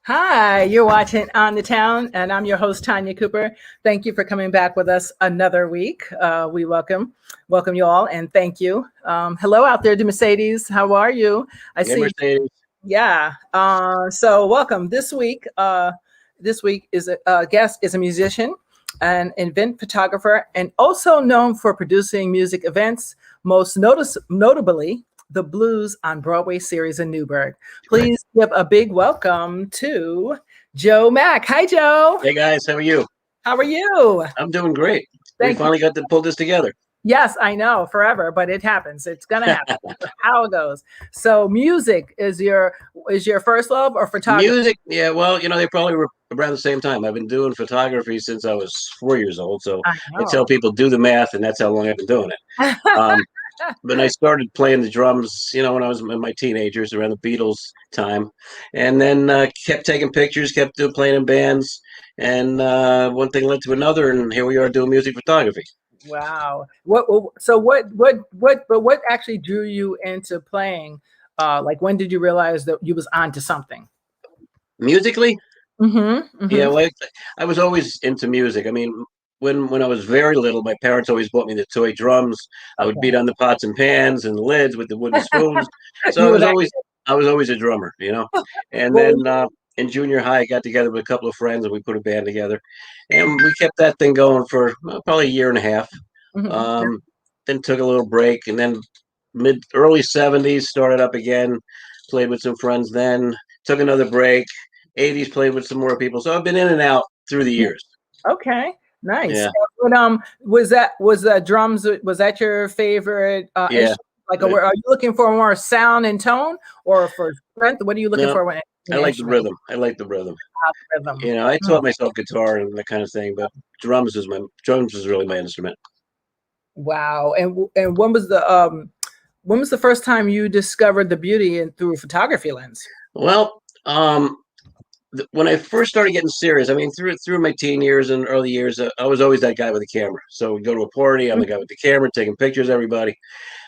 Hi, you're watching On the Town, and I'm your host, Tanya Cooper. Thank you for coming back with us another week. We welcome you all, and thank you. Hello out there to Mercedes. How are you? I see. Mercedes. Yeah. So welcome. This week is a guest is a musician, an event photographer, and also known for producing music events, most notably the Blues on Broadway series in Newburgh. Please give a big welcome to Joe Mack. Hi, Joe. Hey, guys. How are you? How are you? I'm doing great. We finally got to pull this together. Yes, I know, forever, but it happens. It's going to happen. How it goes. So music is your first love, or photography? Music, yeah. Well, they probably were around the same time. I've been doing photography since I was 4 years old. So I tell people, do the math, and that's how long I've been doing it. But I started playing the drums, when I was in my teenagers, around the Beatles time, and then kept taking pictures, kept playing in bands, and one thing led to another, and here we are doing music photography. Wow. What actually drew you into playing? Like, when did you realize that you was onto something? Musically? Mm-hmm. Yeah, well, I was always into music. I mean, when I was very little, my parents always bought me the toy drums. I would beat on the pots and pans and the lids with the wooden spoons. So I was always a drummer, And then in junior high, I got together with a couple of friends and we put a band together, and we kept that thing going for probably a year and a half. Mm-hmm. Then took a little break, and then early 70s started up again. Played with some friends. Then took another break. 80s played with some more people. So I've been in and out through the years. Okay. Nice. Yeah. But, was that drums? Was that your favorite? Yeah. Like, are you looking for more sound and tone, or for strength? What are you looking for? When I like the rhythm. I like the rhythm. I taught myself guitar and that kind of thing, but drums is really my instrument. Wow. And when was the first time you discovered the beauty through a photography lens? Well, when I first started getting serious, I mean, through my teen years and early years, I was always that guy with a camera. So we'd go to a party, I'm the guy with the camera, taking pictures of everybody.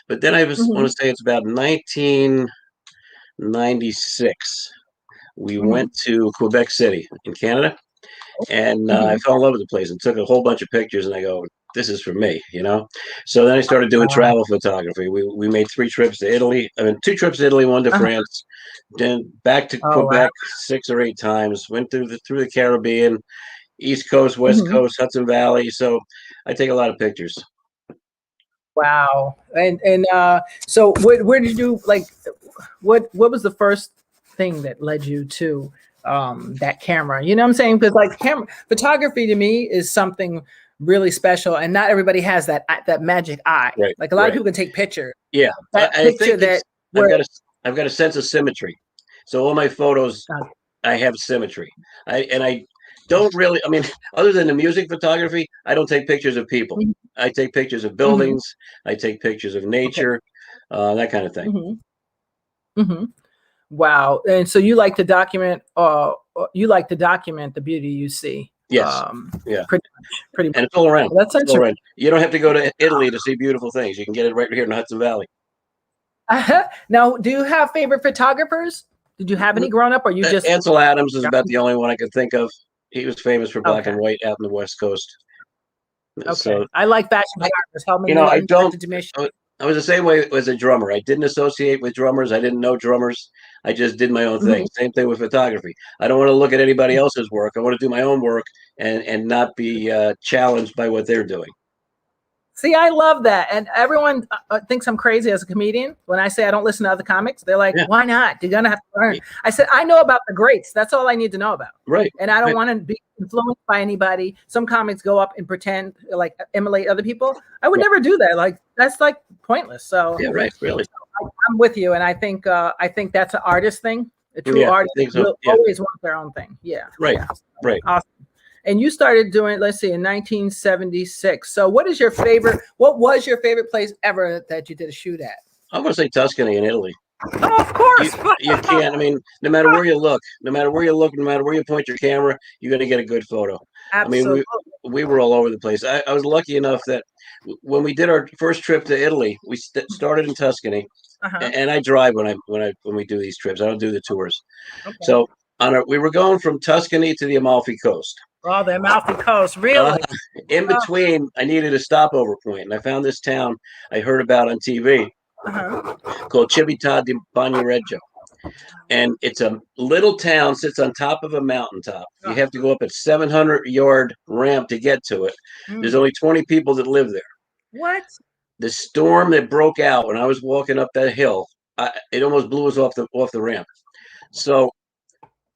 But then I want to say it's about 1996. We went to Quebec City in Canada, and I fell in love with the place and took a whole bunch of pictures, and I go, this is for me, So then I started doing travel photography. We made 3 trips to Italy. I mean, 2 trips to Italy, 1 to France, then back to Quebec 6 or 8 times. Went through the Caribbean, East Coast, West Coast, Hudson Valley. So I take a lot of pictures. Wow. And so where did you what was the first thing that led you to that camera? You know what I'm saying? Because camera photography to me is something really special, and not everybody has that magic eye. Right, a lot of people can take pictures. Yeah, I think I've got a sense of symmetry. So all my photos, I have symmetry. I don't really. I mean, other than the music photography, I don't take pictures of people. I take pictures of buildings. I take pictures of nature, that kind of thing. Wow. And so you like to document. You like to document the beauty you see. Yes. Yeah. Pretty much. And it's all around. That's interesting. You don't have to go to Italy to see beautiful things. You can get it right here in the Hudson Valley. Now, do you have favorite photographers? Did you have any growing up, or you just? Ansel Adams is about the only one I could think of. He was famous for black and white out in the West Coast. Okay. So, I like fashion photographers. I was the same way as a drummer. I didn't associate with drummers. I didn't know drummers. I just did my own thing. Same thing with photography. I don't want to look at anybody else's work. I want to do my own work and not be challenged by what they're doing. See, I love that. And everyone thinks I'm crazy as a comedian. When I say I don't listen to other comics, they're like, why not? You're going to have to learn. I said, I know about the greats. That's all I need to know about. Right. And I don't want to be influenced by anybody. Some comics go up and pretend, emulate other people. I would never do that. That's pointless. So yeah, right. Really. I'm with you. And I think that's an artist thing. A true artist will always want their own thing. Yeah. Right. Yeah. Right. Awesome. And you started doing, let's see, in 1976. So what was your favorite place ever that you did a shoot at? I'm going to say Tuscany in Italy. Oh, of course. You can't. I mean, no matter where you look, no matter where you point your camera, you're going to get a good photo. I mean, Absolutely. we were all over the place. I was lucky enough that when we did our first trip to Italy, we started in Tuscany, and I drive when we do these trips. I don't do the tours. Okay. So we were going from Tuscany to the Amalfi Coast. Oh, the Amalfi Coast, really? In between, I needed a stopover point, and I found this town I heard about on TV called Civita di Bagnoregio. And it's a little town, sits on top of a mountaintop. You have to go up a 700-yard ramp to get to it. There's only 20 people that live there. What? The storm that broke out when I was walking up that hill, it almost blew us off the ramp. So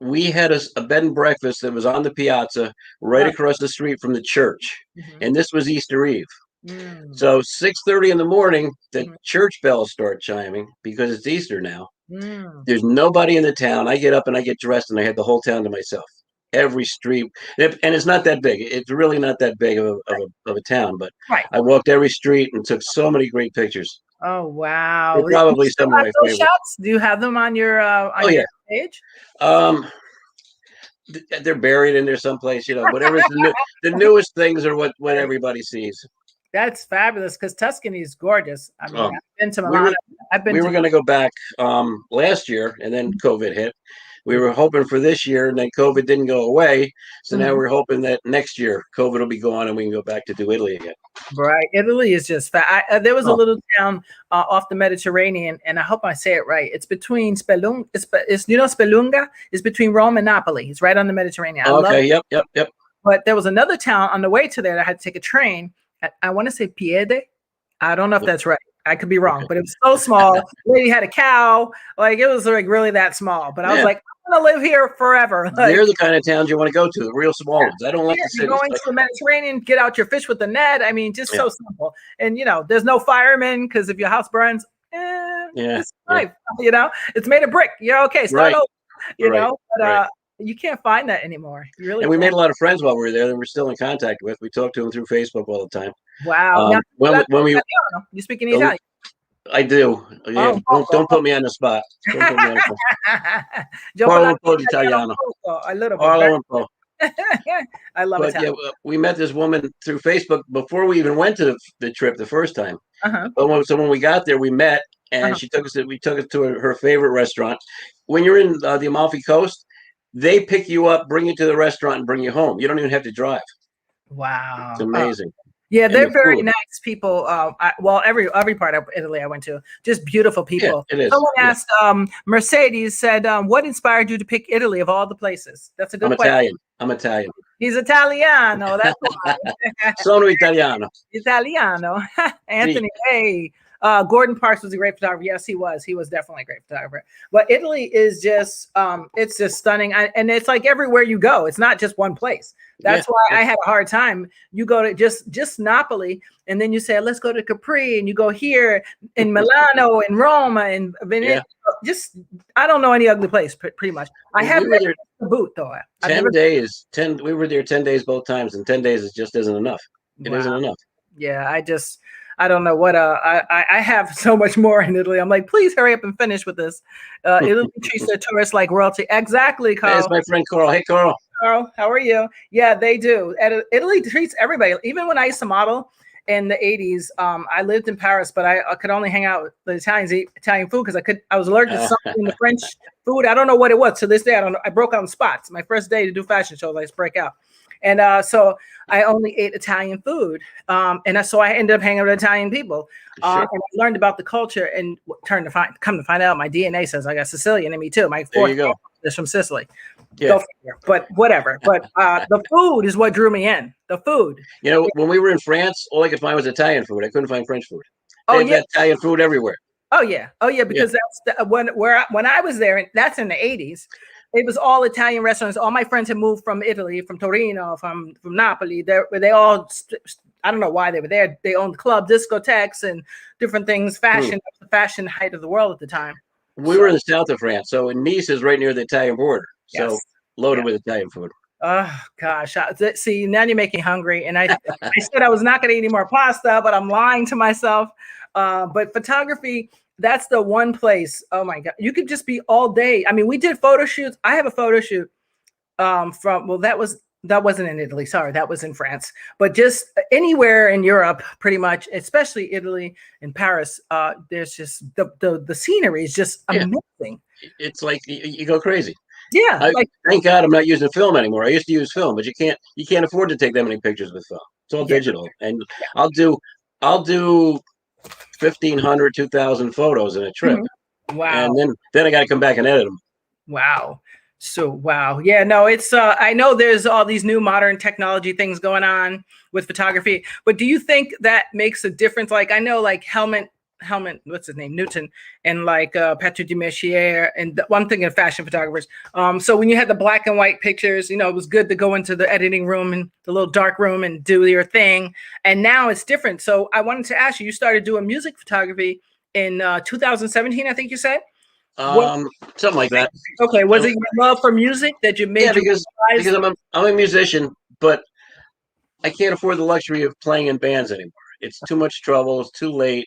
we had a bed and breakfast that was on the piazza right across the street from the church. And this was Easter Eve. So 6:30 in the morning, the church bells start chiming because it's Easter now. There's nobody in the town. I get up and I get dressed and I had the whole town to myself. Every street, and it's not that big. It's really not that big of a town, but I walked every street and took so many great pictures. Oh, wow. They're probably some of my favorites. Shots? Do you have them on your your page? They're buried in there someplace, whatever's the newest things are what everybody sees. That's fabulous because Tuscany is gorgeous. I mean, I've been to Milan. We were going to go back last year, and then COVID hit. We were hoping for this year, and then COVID didn't go away. So now we're hoping that next year COVID will be gone, and we can go back to do Italy again. Right, Italy is just there was a little town off the Mediterranean, and I hope I say it right. It's between Spelunga. It's Spelunga is between Rome and Napoli. It's right on the Mediterranean. Yep. But there was another town on the way to there that I had to take a train. I want to say Piede. I don't know if that's right. I could be wrong, but it was so small. The lady had a cow. Like it was like really that small. But I was like, I'm gonna live here forever. Like, they're the kind of towns you want to go to, the real small ones. I don't like the cities. Going to the Mediterranean, get out your fish with the net. I mean, just so simple. And there's no firemen because if your house burns, it's life. It's made of brick. You're okay. Start over. But you can't find that anymore. You really. And we made a lot of friends while we were there that we're still in contact with. We talk to them through Facebook all the time. Wow. Now, you speak any Italian? I do. Yeah. Don't put me on the spot. Don't put me on the spot. Parlo un po' di Italiano. A little bit. I love it. Yeah, we met this woman through Facebook before we even went to the trip the first time. So when we got there, we met, and she took us. We took us to her favorite restaurant. When you're in the Amalfi Coast, they pick you up, bring you to the restaurant, and bring you home. You don't even have to drive. Wow, it's amazing. Yeah, they're very nice people. Every part of Italy I went to, just beautiful people. Yeah, it is. Someone asked, Mercedes said, what inspired you to pick Italy of all the places? That's a good question. I'm Italian. He's Italiano. That's why. Sono Italiano. Italiano. Anthony, hey. Gordon Parks was a great photographer. Yes, he was. He was definitely a great photographer. But Italy is just, it's just stunning. And it's like everywhere you go. It's not just one place. That's why I had a hard time. You go to just Napoli, and then you say, let's go to Capri, and you go here in Milano and Roma and Venice. Just, I don't know any ugly place, pretty much. I have been to boot, though. 10 days. We were there 10 days both times, and 10 days just isn't enough. It isn't enough. Yeah, I don't know what I have so much more in Italy. I'm like, please hurry up and finish with this. Italy treats their tourists like royalty. Exactly, Carl. Hey, it's my friend Carl. Hey, Carl. Carl, how are you? Yeah, they do. Italy treats everybody. Even when I used to model in the 80s, I lived in Paris, but I could only hang out with the Italians, eat Italian food because I was allergic to something in the French food. I don't know what it was. To this day, I don't know. I broke out in spots. My first day to do fashion shows, I just break out. And so I only ate Italian food. So I ended up hanging with Italian people. And I learned about the culture and come to find out my DNA says I got Sicilian in me too. My fourth is from Sicily. Yeah. Go figure. But whatever. But the food is what drew me in. The food. When we were in France, all I could find was Italian food. I couldn't find French food. They had Italian food everywhere. Oh yeah. Because that's when I was there, and that's in the 80s. It was all Italian restaurants. All my friends had moved from Italy, from Torino, from Napoli. They all, I don't know why they were there. They owned clubs, discotheques, and different things. Fashion, the fashion height of the world at the time. We were in the south of France, so Nice is right near the Italian border. So loaded with Italian food. Oh gosh! See, now you're making me hungry. And I said I was not going to eat any more pasta, but I'm lying to myself. But photography, that's the one place. Oh my God. You could just be all day. I mean, we did photo shoots. I have a photo shoot from, well, that wasn't in Italy. Sorry, that was in France. But just anywhere in Europe, pretty much, especially Italy and Paris, there's just the scenery is just amazing. It's like you go crazy. Yeah, like Thank God I'm not using film anymore. I used to use film, but you can't afford to take that many pictures with film. It's all digital, and I'll do 1,500, 2,000 photos in a trip. Wow. And then I got to come back and edit them. Wow. So wow. Yeah, no, it's I know there's all these new modern technology things going on with photography, but do you think that makes a difference? Like I know like Helmut, what's his name? Newton, and like Patrick Dumercier, and one thing of fashion photographers. So when you had the black and white pictures, you know, it was good to go into the editing room and the little dark room and do your thing. And now it's different. So I wanted to ask you, you started doing music photography in 2017, I think you said? Something like that. Okay, was it your love for music that you made? Yeah, because I'm a musician, but I can't afford the luxury of playing in bands anymore. It's too much trouble. It's too late.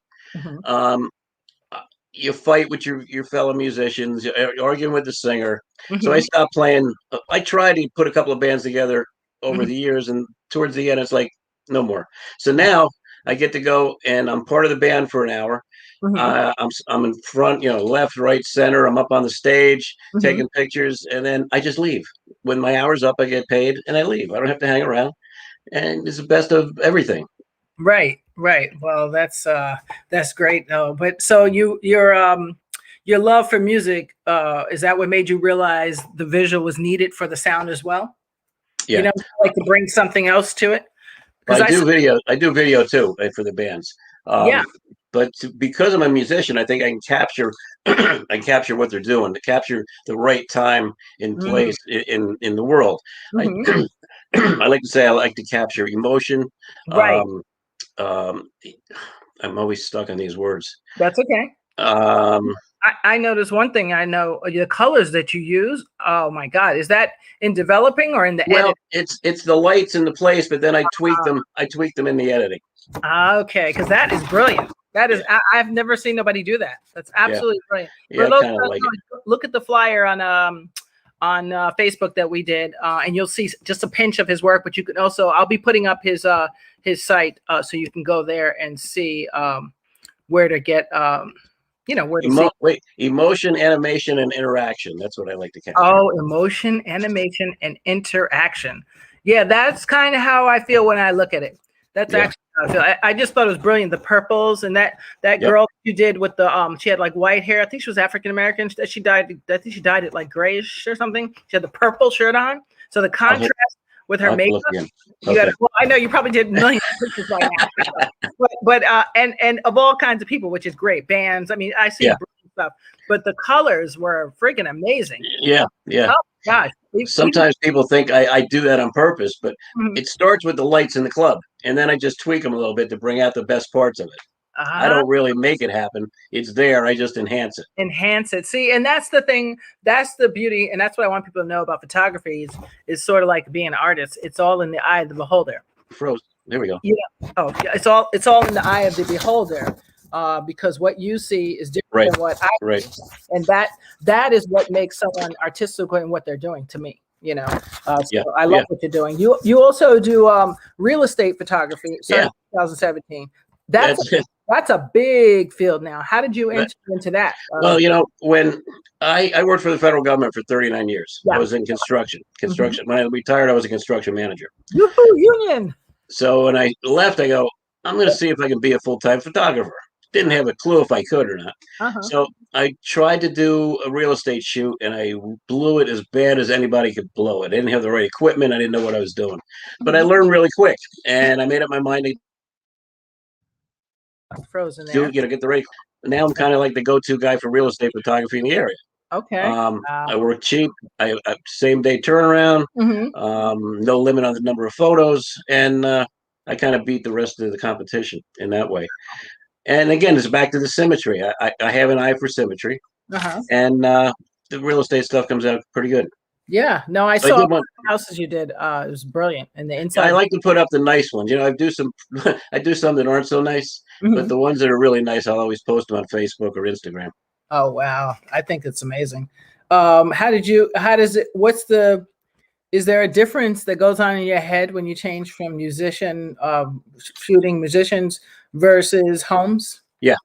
You fight with your fellow musicians. You're arguing with the singer. So I stopped playing. I tried to put a couple of bands together over the years, and towards the end, it's like no more. So now I get to go, and I'm part of the band for an hour. I'm in front, left, right, center. I'm up on the stage taking pictures, and then I just leave. When my hour's up, I get paid, and I leave. I don't have to hang around, and it's the best of everything. Right. Well, that's great. But so your love for music, is that what made you realize the visual was needed for the sound as well? Yeah. You know, like to bring something else to it. I do video too for the bands. But because I'm a musician, I think I can capture what they're doing, to capture the right time and place in the world. I like to say I like to capture emotion. Right. I'm always stuck on these words. That's okay. I noticed one thing. I know the colors that you use. Oh my God, is that in developing or in the edit? It's the lights in the place, but then I tweak them. I tweak them in the editing. Okay, because that is brilliant. That is, I've never seen nobody do that. That's absolutely brilliant. Yeah, I kind of like it. Look at the flyer on Facebook that we did, and you'll see just a pinch of his work. But you can also, I'll be putting up his site, so you can go there and see where to get, where to see. Emotion, animation, and interaction. That's what I like to capture. Oh, emotion, animation, and interaction. Yeah, that's kind of how I feel when I look at it. That's actually how I feel. I just thought it was brilliant. The purples and that girl you did with the she had like white hair. I think she was African American. She died. I think she dyed it like grayish or something. She had the purple shirt on. So the contrast with her makeup. You got. Well, I know you probably did millions of pictures right now. but and of all kinds of people, which is great. Bands. I mean, I see stuff, but the colors were freaking amazing. Yeah. Oh gosh. Sometimes people think I do that on purpose, but it starts with the lights in the club, and then I just tweak them a little bit to bring out the best parts of it. I don't really make it happen. It's there. I just enhance it. Enhance it. See, and that's the thing. That's the beauty, and that's what I want people to know about photography is sort of like being an artist. It's all in the eye of the beholder. Froze. There we go. Yeah. Oh, yeah. It's all in the eye of the beholder. Because what you see is different than what I see. And that is what makes someone artistic in what they're doing to me. So I love what you're doing. You also do real estate photography. 2017. That's a big field now. How did you enter into that? Well, when I worked for the federal government for 39 years, I was in construction. When I retired, I was a construction manager. Yoo-hoo, union. So when I left, I go, I'm going to see if I can be a full-time photographer. Didn't have a clue if I could or not. So I tried to do a real estate shoot, and I blew it as bad as anybody could blow it. I didn't have the right equipment. I didn't know what I was doing. But I learned really quick, and I made up my mind to frozen there. Get the right. Now I'm kind of like the go-to guy for real estate photography in the area. Okay. I work cheap. I same day turnaround. No limit on the number of photos, and I kind of beat the rest of the competition in that way. And again, it's back to the symmetry. I have an eye for symmetry, and the real estate stuff comes out pretty good. Yeah. No, I So I saw did one. houses you did. It was brilliant, and the I inside. like to put up the nice ones. I do some, I do some that aren't so nice, but Mhm. the ones that are really nice, I'll always post them on Facebook or Instagram. Oh wow, I think it's amazing. How did you? How does it? What's the? Is there a difference that goes on in your head when you change from shooting musicians versus homes? Yeah.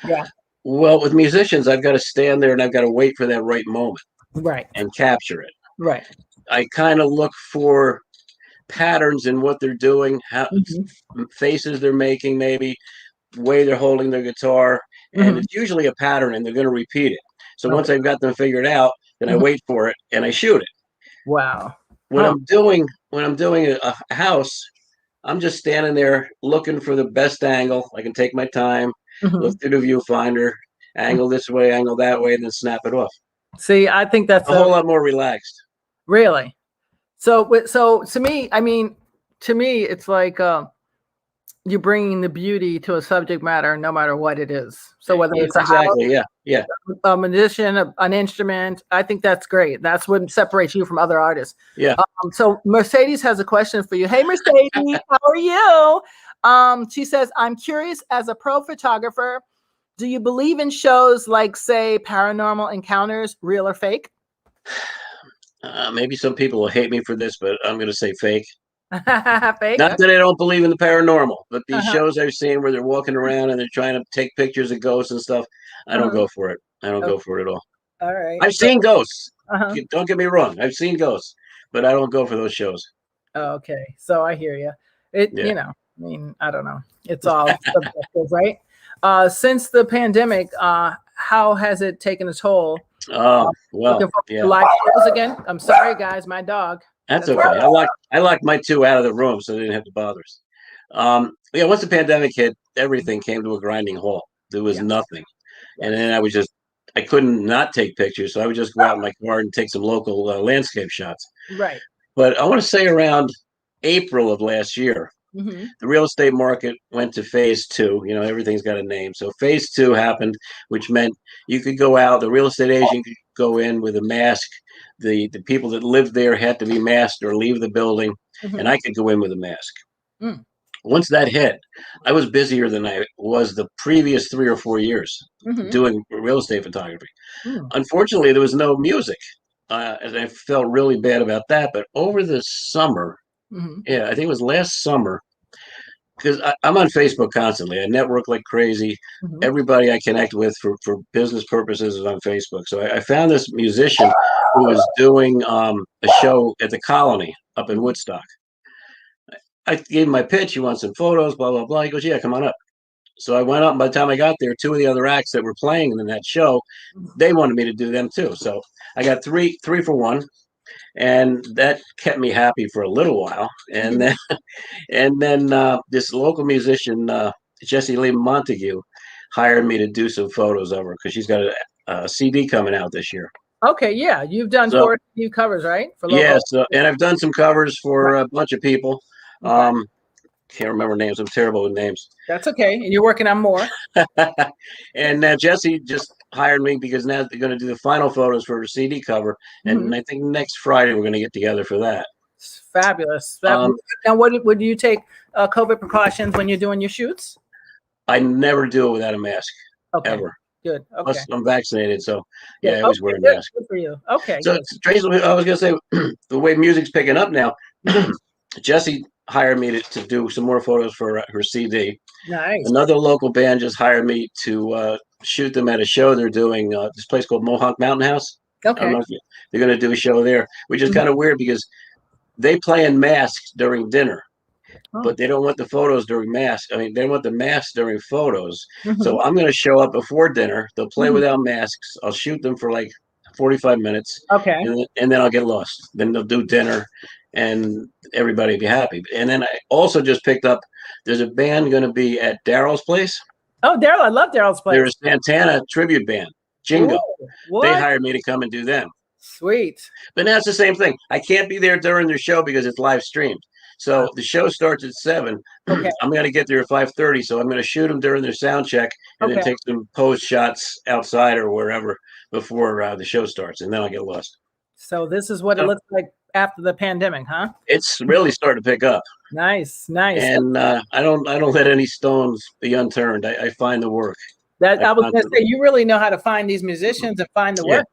Yeah. Well, with musicians, I've got to stand there and I've got to wait for that right moment Right. and capture it. Right. I kind of look for patterns in what they're doing, how Hmm. faces they're making, maybe way they're holding their guitar, and Hmm. it's usually a pattern, and they're going to repeat it. So once Okay. I've got them figured out, then I Mhm. wait for it and I shoot it. Wow. When Huh. I'm doing a house, I'm just standing there looking for the best angle. I can take my time, look Hmm. through the viewfinder, angle this way, angle that way, and then snap it off. See, I think that's A whole lot more relaxed. really. So to me, I mean, to me, it's like you're bringing the beauty to a subject matter, no matter what it is. So whether it's a house, Exactly. Yeah. Yeah. a musician, an instrument, I think that's great. That's what separates you from other artists. Yeah. So Mercedes has a question for you. Hey, Mercedes, how are you? She says, I'm curious, as a pro photographer, do you believe in shows like, say, Paranormal Encounters, real or fake? Maybe some people will hate me for this, but I'm going to say fake. Fake. Not that I don't believe in the paranormal, but these Uh-huh. shows I've seen where they're walking around and they're trying to take pictures of ghosts and stuff, I don't Uh-huh. go for it. I don't Okay. go for it at all. All right. I've So, seen ghosts. uh-huh. Don't get me wrong. I've seen ghosts, but I don't go for those shows. Okay. So I hear you. Yeah. I mean, I don't know. It's all subjective, right? Since the pandemic, how has it taken a toll? Oh, Looking well, for yeah. live shows again. I'm sorry, guys. My dog. That's That's okay. I locked my two out of the room so they didn't have to bother us. Yeah, once the pandemic hit, everything came to a grinding halt. There was yeah. nothing. And Yes. then I couldn't not take pictures. So I would just go out in my car and take some local landscape shots. Right. But I want to say around April of last year, Hmm. the real estate market went to phase two. Everything's got a name. So phase two happened, which meant you could go out, the real estate agent could go in with a mask. The people that lived there had to be masked or leave the building, and Hmm. I could go in with a mask. Mm. Once that hit, I was busier than I was the previous 3 or 4 years Hmm. doing real estate photography. Mm. Unfortunately, there was no music. And I felt really bad about that. But over the summer, Hmm. yeah, I think it was last summer, because I'm on Facebook constantly. I network like crazy. Hmm. Everybody I connect with for business purposes is on Facebook. So I found this musician who was doing a show at the Colony up in Woodstock. I gave him my pitch. He wants some photos, blah, blah, blah. He goes, yeah, come on up. So I went up, and by the time I got there, two of the other acts that were playing in that show, they wanted me to do them too. So I got three for one, and that kept me happy for a little while. And Hmm. then this local musician, Jessie Lee Montague, hired me to do some photos of her because she's got a CD coming out this year. Okay. Yeah. You've done So 4 covers, right? For yeah, local. and I've done some covers Right. for a bunch of people. Okay. Um, can't remember names. I'm terrible with names. That's okay. And you're working on more. And Jesse just hired me because now they're going to do the final photos for her CD cover, Hmm. and I think next Friday we're going to get together for that. It's fabulous. Um, Now, what do you take COVID precautions when you're doing your shoots? I never do it without a mask, Okay. ever. Good. Okay. Plus, I'm vaccinated, so Good. yeah, I always Okay. wear a Good. mask. Good for you. Okay. So, Good. Tracy, I was going to say, the way music's picking up now, Mhm. Jesse hired me to do some more photos for her CD. Nice. Another local band just hired me to shoot them at a show they're doing. This place called Mohawk Mountain House. I don't Okay. know if they're going to do a show there, which is Mhm. kind of weird because they play in masks during dinner, Oh. but they don't want the photos during masks. I mean, they want the masks during photos. Hmm. So I'm going to show up before dinner. They'll play Hmm. without masks. I'll shoot them for like 45 minutes, Okay. and then I'll get lost. Then they'll do dinner, and everybody will be happy. And then I also just picked up. There's a band going to be at Daryl's place. Oh, Daryl, I love Daryl's They're a place. Santana tribute band, Ooh, Jingo. They what? hired me to come and do them. Sweet. But now it's the same thing. I can't be there during their show because it's live streamed. So the show starts at 7. Okay. I'm going to get there at 5:30. So I'm going to shoot them during their sound check and then Okay. take some post shots outside or wherever before the show starts. And then I'll get lost. So this is what it looks like after the pandemic, huh? It's really starting to pick up. Nice, nice. And I don't let any stones be unturned. I find the work. That I was going to Constantly. say, you really know how to find these musicians and find the Yeah, work.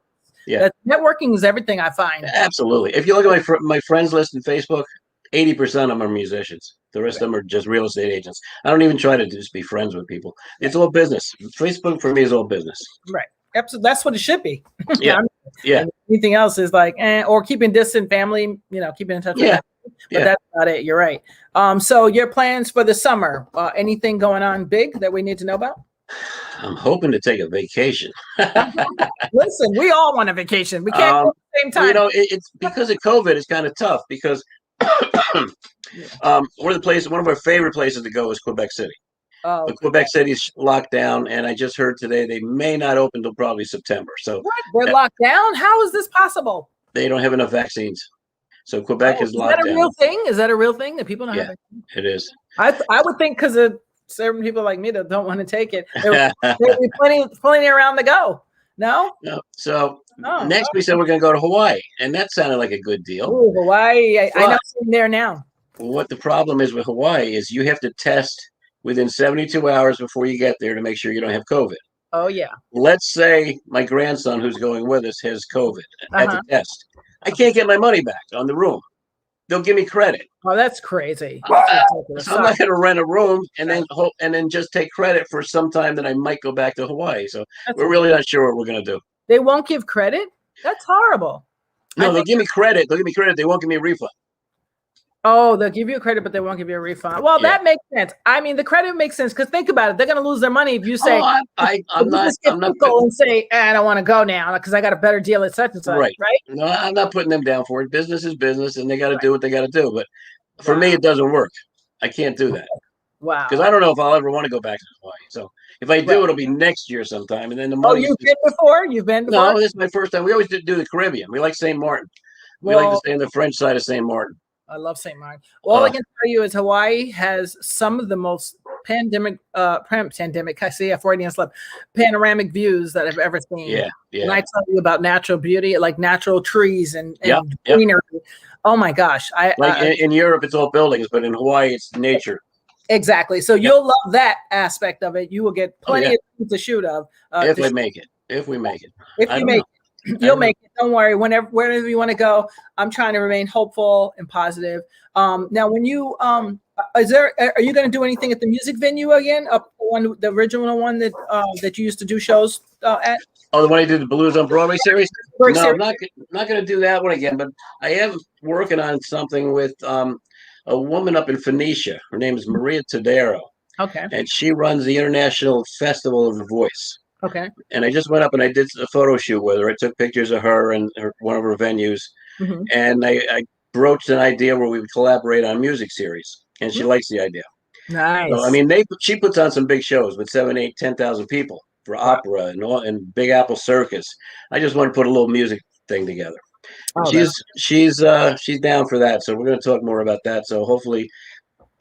yeah, That networking is everything, I find. absolutely. If you look at my friends list on Facebook, 80% of them are musicians. The rest of them are just real estate agents. I don't even try to just be friends with people. It's all business. Facebook for me is all business. Right. Absolutely. That's what it should be. Yeah, yeah, And anything else is like, or keeping distant family, keeping in touch with yeah, that. But that's about it. You're right. So your plans for the summer, anything going on big that we need to know about? I'm hoping to take a vacation. Listen, we all want a vacation. We can't go at the same time. Well, it's because of COVID. It's kind of tough because one of our favorite places to go is Quebec City. Oh, But Quebec City's locked down, and I just heard today they may not open till probably September. So what? They're locked down? How is this possible? they don't have enough vaccines. So Quebec is locked down. Is that a real thing? Is that a real thing that people don't have? It is. I would think because of certain people like me that don't want to take it, there would be plenty around to go. No? No. So next we said we're going to go to Hawaii, and that sounded like a good deal. Ooh, Hawaii. I know I'm there now. What the problem is with Hawaii is you have to test within 72 hours before you get there to make sure you don't have COVID. Oh, yeah. Let's say my grandson who's going with us has COVID at the test. I can't get my money back on the room. They'll give me credit. Oh, that's crazy. So I'm not going to rent a room and then just take credit for some time that I might go back to Hawaii. So we're really not sure what we're going to do. They won't give credit? That's horrible. No, they'll give me credit. They'll give me credit. They won't give me a refund. Oh, they'll give you a credit, but they won't give you a refund. Well, that makes sense. I mean, the credit makes sense because think about it. They're going to lose their money if you say, I'm not and say, I don't want to go now because I got a better deal at such and such. Right. No, I'm not putting them down for it. Business is business and they got to do what they got to do. But for me, it doesn't work. I can't do that. Wow. Because I don't know if I'll ever want to go back to Hawaii. So if I do, it'll be next year sometime. And then the money. Oh, you've been before? You've been before? No, this is my first time. We always do the Caribbean. We like St. Martin. We like to stay on the French side of St. Martin. I love St. Martin. All I can tell you is Hawaii has some of the most panoramic views that I've ever seen. Yeah. And I tell you about natural beauty, like natural trees and greenery. Oh my gosh. In Europe, it's all buildings, but in Hawaii, it's nature. Exactly. So you'll love that aspect of it. You will get plenty of things to shoot of. If we make it. If you make it. You'll make it. Don't worry. Wherever you want to go, I'm trying to remain hopeful and positive. Now, when you are you going to do anything at the music venue again? The original one that you used to do shows at? Oh, the one I did the Blues on Broadway series? No, I'm not going to do that one again. But I am working on something with a woman up in Phoenicia. Her name is Maria Tadero. Okay. And she runs the International Festival of the Voice. Okay. And I just went up and I did a photo shoot with her. I took pictures of her and one of her venues. Mm-hmm. And I broached an idea where we would collaborate on a music series. And she likes the idea. Nice. So, I mean, she puts on some big shows with 7, 8, 10,000 people for opera and Big Apple Circus. I just want to put a little music thing together. Oh, she's down for that. So we're going to talk more about that. So hopefully,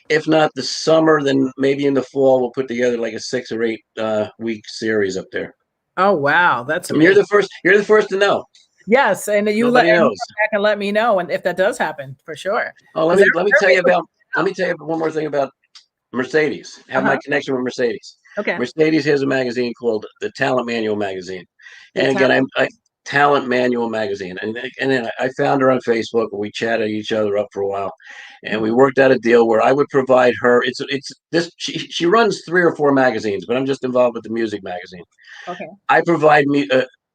if not the summer, then maybe in the fall we'll put together like a 6 or 8 week series up there. Oh wow, that's amazing. You're the first to know. Yes, and you let me back and let me know, and if that does happen, for sure. Oh, let me tell you one more thing about Mercedes. I have my connection with Mercedes. Okay. Mercedes has a magazine called the Talent Manual magazine, and again, I Talent Manual magazine, and then I found her on Facebook, and we chatted each other up for a while, and we worked out a deal where I would provide her. She runs 3 or 4 magazines, but I'm just involved with the music magazine. Okay. I provide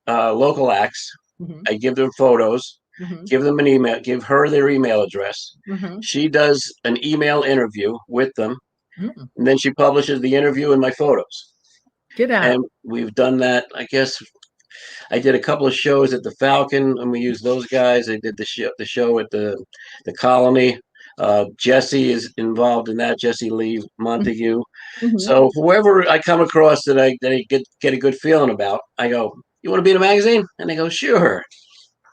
local acts. Mm-hmm. I give them photos, give them an email, give her their email address. Mm-hmm. She does an email interview with them, and then she publishes the interview and my photos. Get out. And we've done that, I guess. I did a couple of shows at the Falcon, and we used those guys. I did the show at the Colony. Jesse is involved in that. Jesse Lee Montague. Mm-hmm. So whoever I come across that I get a good feeling about, I go, "You want to be in a magazine?" And they go, "Sure."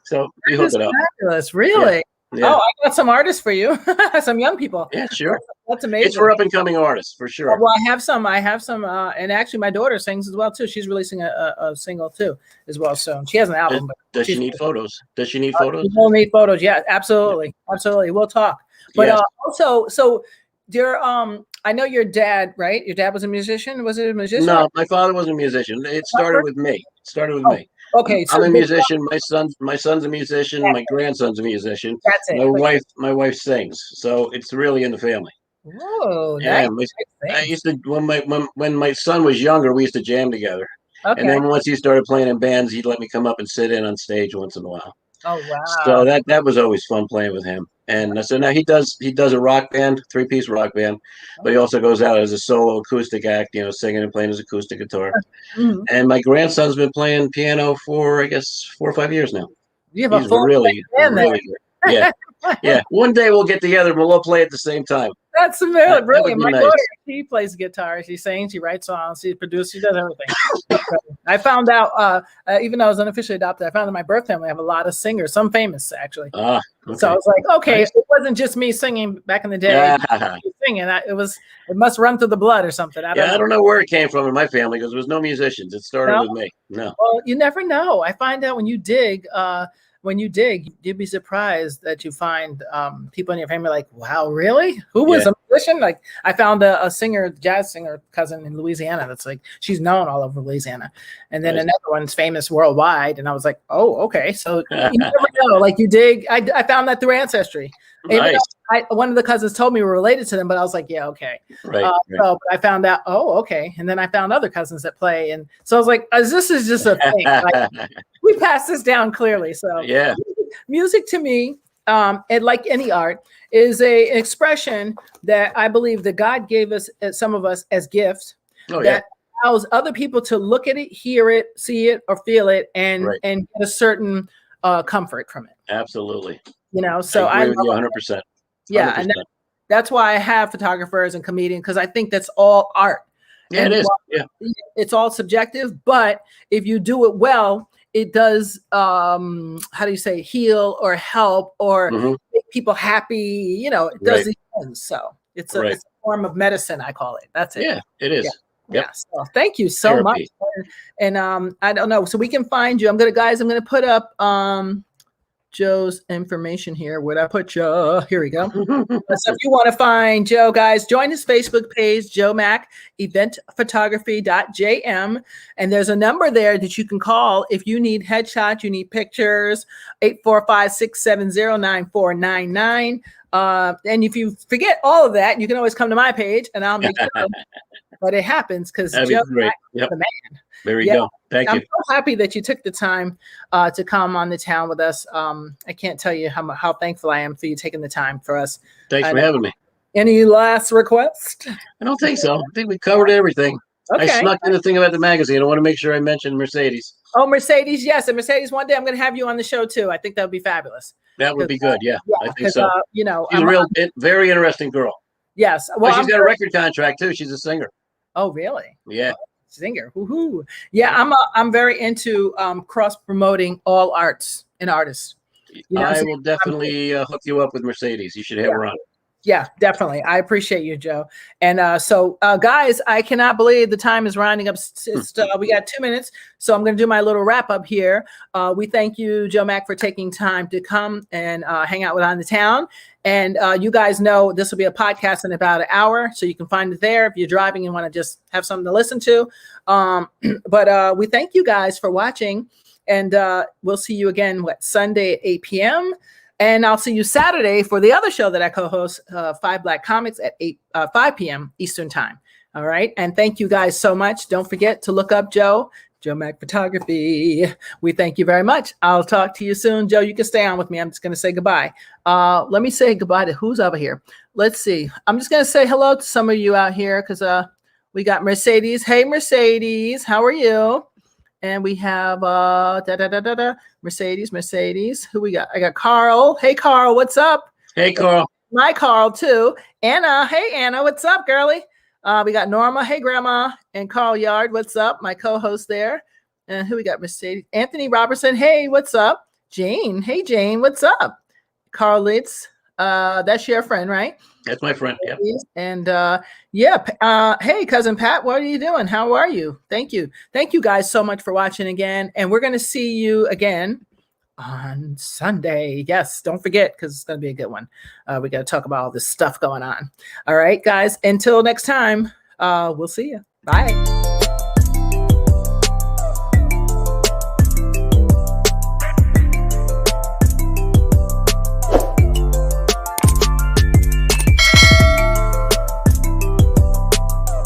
So we hook it up. Fabulous, really. Yeah. Oh, I got some artists for you. Some young people. Yeah, sure. That's amazing. It's for up and coming artists for sure. Well, I have some, and actually my daughter sings as well too. She's releasing a single too as well. So she has an album. Does she need photos? Does she need photos? You will need photos. Yeah, absolutely. Absolutely. We'll talk. But Yes. also, so your I know your dad, right? Your dad was a musician. Was it a musician? No, my father wasn't a musician. It started with me. Okay. I'm a musician. My son's a musician. My grandson's a musician. That's it. My wife sings. So it's really in the family. Oh, Yeah, nice. I used to when my son was younger, we used to jam together. Okay. And then once he started playing in bands, he'd let me come up and sit in on stage once in a while. Oh wow. So that was always fun playing with him. And so now he does a rock band, 3-piece rock band, but he also goes out as a solo acoustic act, singing and playing his acoustic guitar. Mm-hmm. And my grandson's been playing piano for, I guess, 4 or 5 years now. You have He's really good. Yeah. Yeah. One day we'll get together and we'll all play at the same time. That's brilliant. My nice. daughter, she plays guitar, she sings, she writes songs, she produces, she does everything. I found out, even though I was unofficially adopted, I found in my birth family I have a lot of singers, some famous actually. Okay. So I was like, okay, nice. It wasn't just me singing back in the day. Singing, it must run through the blood or something. I don't know where it came from in my family because there was no musicians. It started with me. No. Well, you never know. I find out when you dig. You'd be surprised that you find people in your family like, wow, really? Who was a musician? Like I found a singer, jazz singer cousin in Louisiana. That's like, she's known all over Louisiana. And then another one's famous worldwide. And I was like, oh, okay. So you never know, like you dig. I found that through Ancestry. Nice. One of the cousins told me we were related to them, but I was like, yeah, okay. Right. So I found out, oh, okay. And then I found other cousins that play. And so I was like, this is just a thing. Like, we pass this down clearly. So yeah, music to me, and like any art, is an expression that I believe that God gave us, some of us, as gifts that allows other people to look at it, hear it, see it, or feel it, and get a certain comfort from it. Absolutely. So I agree with you 100%. Yeah, and that's why I have photographers and comedians, because I think that's all art. Yeah, and it is. It's all subjective, but if you do it well, it does, how do you say, heal or help or make people happy. It does these things. So it's a form of medicine, I call it. That's it. Yeah, it is. Yeah. So thank you so much. And I don't know. So we can find you. I'm going to put up Joe's information here. Where'd I put Joe? Here we go. So if you want to find Joe, guys, join his Facebook page, Joe Mack, eventphotography.jm. And there's a number there that you can call if you need headshots, you need pictures, 845-670-9499. And if you forget all of that, you can always come to my page and I'll make sure. But it happens because Joe Mack is the man. There we go. Thank you. I'm so happy that you took the time to come on the town with us. I can't tell you how thankful I am for you taking the time for us. Thanks for having me. Any last request? I don't think so. I think we covered everything. Okay. I snuck in the thing about the magazine. I want to make sure I mentioned Mercedes. Oh, Mercedes. Yes. And Mercedes, one day I'm going to have you on the show too. I think that would be fabulous. That would be good. Yeah, I think so. She's a very interesting girl. Yes. Well, she's got a record contract too. She's a singer. Oh, really? Yeah. Singer. Woohoo. Yeah, I'm very into cross promoting all arts and artists. I will definitely hook you up with Mercedes. You should have her on. Yeah, definitely. I appreciate you, Joe. And so guys, I cannot believe the time is rounding up. We got 2 minutes, so I'm going to do my little wrap up here. We thank you, Joe Mack, for taking time to come and hang out with On the Town. And you guys know this will be a podcast in about an hour, so you can find it there if you're driving and want to just have something to listen to. But we thank you guys for watching, and we'll see you again, Sunday at 8 p.m., and I'll see you Saturday for the other show that I co-host, 5 Black Comics at 5 p.m. Eastern Time. All right. And thank you guys so much. Don't forget to look up Joe Mack Photography. We thank you very much. I'll talk to you soon. Joe, you can stay on with me. I'm just going to say goodbye. Let me say goodbye to who's over here. Let's see. I'm just going to say hello to some of you out here because we got Mercedes. Hey, Mercedes. How are you? And we have Mercedes. Who we got? I got Carl. Hey, Carl, what's up? Hey, Carl. My Carl, too. Anna. Hey, Anna, what's up, girlie? We got Norma. Hey, Grandma. And Carl Yard, what's up? My co-host there. And who we got? Mercedes. Anthony Robertson. Hey, what's up? Jane. Hey, Jane, what's up? Carl Litz. That's your friend, right? That's my friend. Yep. And hey, cousin Pat, what are you doing? How are you? Thank you guys so much for watching again, and we're going to see you again on Sunday. Yes, don't forget, because it's going to be a good one. We got to talk about all this stuff going on. All right, guys, until next time, we'll see you. Bye.